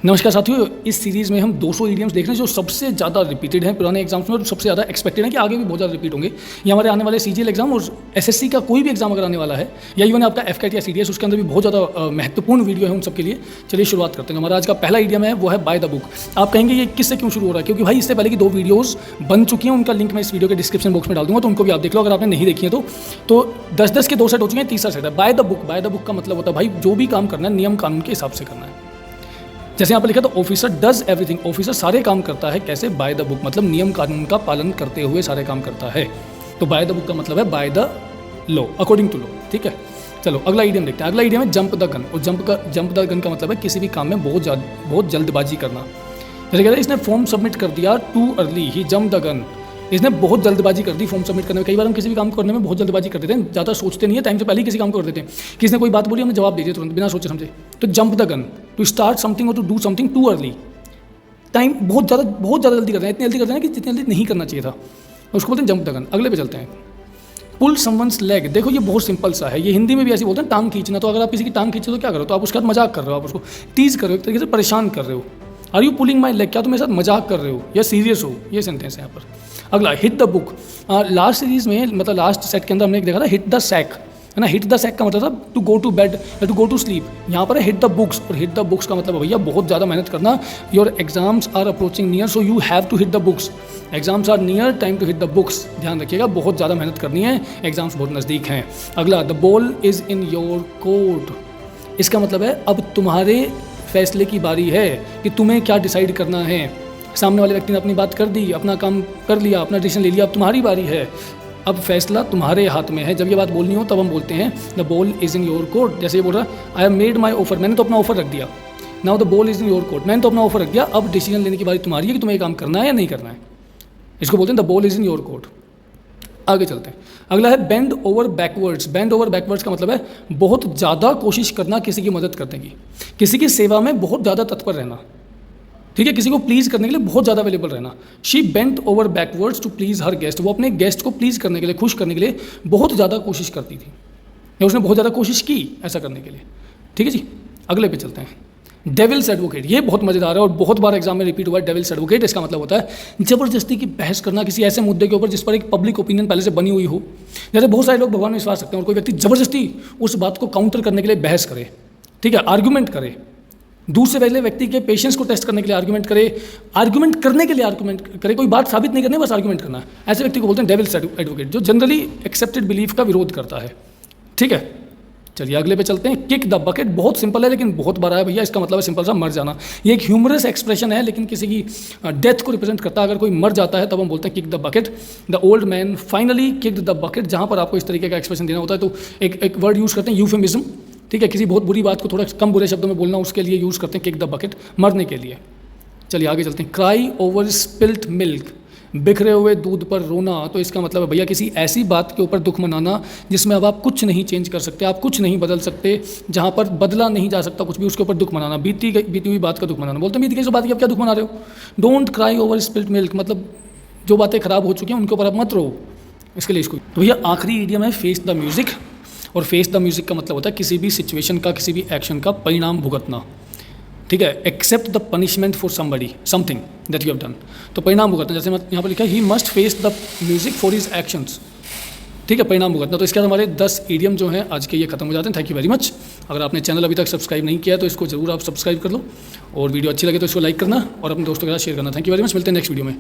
नमस्कार साथियों, इस सीरीज़ में हम 200 ईडियम्स देख रहे हैं जो सबसे ज़्यादा रिपीटेड हैं पुराने एग्जाम्स में और सबसे ज़्यादा एक्सपेक्टेड है कि आगे भी बहुत ज़्यादा रिपीट होंगे। ये हमारे आने वाले सीजीएल एग्जाम और एसएससी का कोई भी एग्जाम अगर आने वाला है या इवन आपका एफकेट या सीडीएस, उसके अंदर भी बहुत ज़्यादा महत्वपूर्ण वीडियो है उन सबके लिए। चलिए शुरुआत करते हैं। हमारा आज का पहला ईडियम है वो है बाय द बुक। आप कहेंगे ये किससे क्यों शुरू हो रहा है, क्योंकि भाई इससे पहले की 2 वीडियोज़ बन चुकी हैं, उनका लिंक मैं इस वीडियो के डिस्क्रिप्शन बॉक्स में डाल दूंगा, तो उनको भी आप देख लो अगर आपने नहीं देखी है तो 10-10 के 2 सेट हो चुके हैं, तीसरा सेट है by the book. By the book का मतलब होता है भाई जो भी काम करना है नियम कानून के हिसाब से करना है। जैसे यहाँ पर लिखा तो ऑफिसर डज एवरीथिंग, ऑफिसर सारे काम करता है कैसे, बाय द बुक, मतलब नियम कानून का पालन करते हुए सारे काम करता है। तो बाय द बुक का मतलब है by the law, according to law. ठीक है, चलो अगला ईडियम देखते हैं। अगला ईडियम है जंप द गन। और जंप द गन का मतलब है किसी भी काम में बहुत जल्दबाजी करना। जैसे कहते हैं इसने फॉर्म सबमिट कर दिया too early, he jump the gun, इसने बहुत जल्दबाजी कर दी फॉर्म सबमिट करने में। कई बार हम किसी भी काम को करने में बहुत जल्दबाजी कर देते हैं, ज़्यादा सोचते नहीं है, टाइम से पहले ही किसी काम को कर देते हैं। किसी ने कोई बात बोली हमें जवाब दे दिया तुरंत बिना सोचे समझे। तो jump the gun, to start something और to do something too early. Time बहुत ज़्यादा जल्दी करते हैं, इतनी जल्दी करते हैं कि जितनी जल्दी नहीं करना चाहिए था, उसको बोलते हैं जंप द गन। अगले पे चलते हैं। पुल समवंस लेग। देखो ये बहुत सिंपल सा है, ये हिंदी में भी ऐसे बोलते हैं टांग खींचना। तो अगर आप किसी की टांग खींचो तो क्या करो, तो आप उसके साथ मजाक कर रहे हो, आप उसको टीज कर रहे हो, एक तरीके से परेशान कर रहे हो। Are you pulling my leg, क्या तुम मेरे साथ मजाक कर रहे हो या सीरियस हो, ये सेंटेंस है यहाँ पर। अगला hit the book. Last series में मतलब लास्ट सेट के अंदर हमने एक देखा था हिट द सैक, है ना। हिट द सैक का मतलब था टू गो टू बेड या टू गो टू स्लीप। यहाँ पर है हिट द बुक्स, और हिट द बुक्स का मतलब भैया बहुत ज़्यादा मेहनत करना। Your exams are approaching near so you have to hit the books. Exams are near, time to hit the books. ध्यान रखिएगा, बहुत ज़्यादा मेहनत करनी है, एग्जाम्स बहुत नज़दीक हैं। अगला the ball is in your court. इसका मतलब है अब तुम्हारे फैसले की बारी है कि तुम्हें क्या डिसाइड करना है। सामने वाले व्यक्ति ने अपनी बात कर दी, अपना काम कर लिया, अपना डिसीजन ले लिया, अब तुम्हारी बारी है, अब फैसला तुम्हारे हाथ में है। जब ये बात बोलनी हो तब हम बोलते हैं the ball is in your court. जैसे ये बोल रहा I have made my offer, मैंने तो अपना ऑफर रख दिया। Now the ball is in your court, मैंने तो अपना ऑफर रख दिया, अब डिसीजन लेने की बारी तुम्हारी है कि तुम्हें ये काम करना है या नहीं करना है। इसको बोलते हैं the ball is in your court. आगे चलते हैं। अगला है bend over backwards. Bend over backwards का मतलब है बहुत ज़्यादा कोशिश करना किसी की मदद करने की, किसी की सेवा में बहुत ज़्यादा तत्पर रहना। ठीक है, किसी को प्लीज़ करने के लिए बहुत ज़्यादा अवेलेबल रहना। She bent over backwards to please her guest. वो अपने गेस्ट को प्लीज़ करने के लिए, खुश करने के लिए बहुत ज़्यादा कोशिश करती थी, या उसने बहुत ज़्यादा कोशिश की ऐसा करने के लिए। ठीक है जी, अगले पे चलते हैं। डेविल्स एडवोकेट, ये बहुत मज़ेदार है और बहुत बार एग्जाम में रिपीट हुआ है। डेविल्स एडवोकेट, इसका मतलब होता है ज़बरदस्ती की बहस करना किसी ऐसे मुद्दे के ऊपर जिस पर एक पब्लिक ओपिनियन पहले से बनी हुई हो। जैसे बहुत सारे लोग भगवान में विश्वास रखते हैं और कोई व्यक्ति ज़बरदस्ती उस बात को काउंटर करने के लिए बहस करे, ठीक है, आर्गूमेंट करे, दूसरे पहले व्यक्ति के पेशेंस को टेस्ट करने के लिए आर्गूमेंट करे, आर्गूमेंट करने के लिए आर्गूमेंट करे, कोई बात साबित नहीं करनी, बस आर्गूमेंट करना है। ऐसे व्यक्ति को बोलते हैं डेविल्स एडवोकेट, जो जनरली एक्सेप्टेड बिलीफ का विरोध करता है। ठीक है, चलिए अगले पे चलते हैं। किक द बकेट, बहुत सिंपल है लेकिन बहुत बड़ा है भैया। इसका मतलब है सिंपल सा मर जाना। ये एक ह्यूमरस एक्सप्रेशन है लेकिन किसी की डेथ को रिप्रेजेंट करता है। अगर कोई मर जाता है तब हम बोलते हैं kick the bucket. The old man finally kicked the bucket. जहाँ पर आपको इस तरीके का एक्सप्रेशन देना होता है तो एक वर्ड यूज़ करते हैं यूफेमिज्म। ठीक है, किसी बहुत बुरी बात को थोड़ा कम बुरे शब्दों में बोलना, उसके लिए यूज़ करते हैं किक द बकेट, मरने के लिए। चलिए आगे चलते हैं। क्राई ओवर स्पिल्ट मिल्क, बिखरे हुए दूध पर रोना। तो इसका मतलब है भैया किसी ऐसी बात के ऊपर दुख मनाना जिसमें अब आप कुछ नहीं चेंज कर सकते, आप कुछ नहीं बदल सकते, जहाँ पर बदला नहीं जा सकता कुछ भी, उसके ऊपर दुख मनाना, बीती हुई बात का दुख मनाना। बोलते हैं बीती गई बात की आप क्या दुख मना रहे हो। Don't cry over spilt milk, मतलब जो बातें खराब हो चुकी हैं उनके ऊपर आप मत रो, इसके लिए इसको। तो भैया आखिरी ईडियम है फेस द म्यूजिक। और फेस द म्यूजिक का मतलब होता है किसी भी सिचुएशन का, किसी भी एक्शन का परिणाम भुगतना। ठीक है, accept the punishment for somebody something that you have done. तो परिणाम भुगतना, जैसे यहाँ पर लिखा है he must face the music for his actions. ठीक है, परिणाम भुगतना। तो इसके बाद हमारे 10 ईडियम जो हैं आज के ये खत्म हो जाते हैं। Thank you very much. अगर आपने चैनल अभी तक सब्सक्राइब नहीं किया तो इसको जरूर आप सब्सक्राइब कर लो, और वीडियो अच्छी लगे तो इसको लाइक करना और अपने दोस्तों के साथ शेयर करना। थैंक यू वेरी मच, मिलते हैं नेक्स्ट वीडियो में।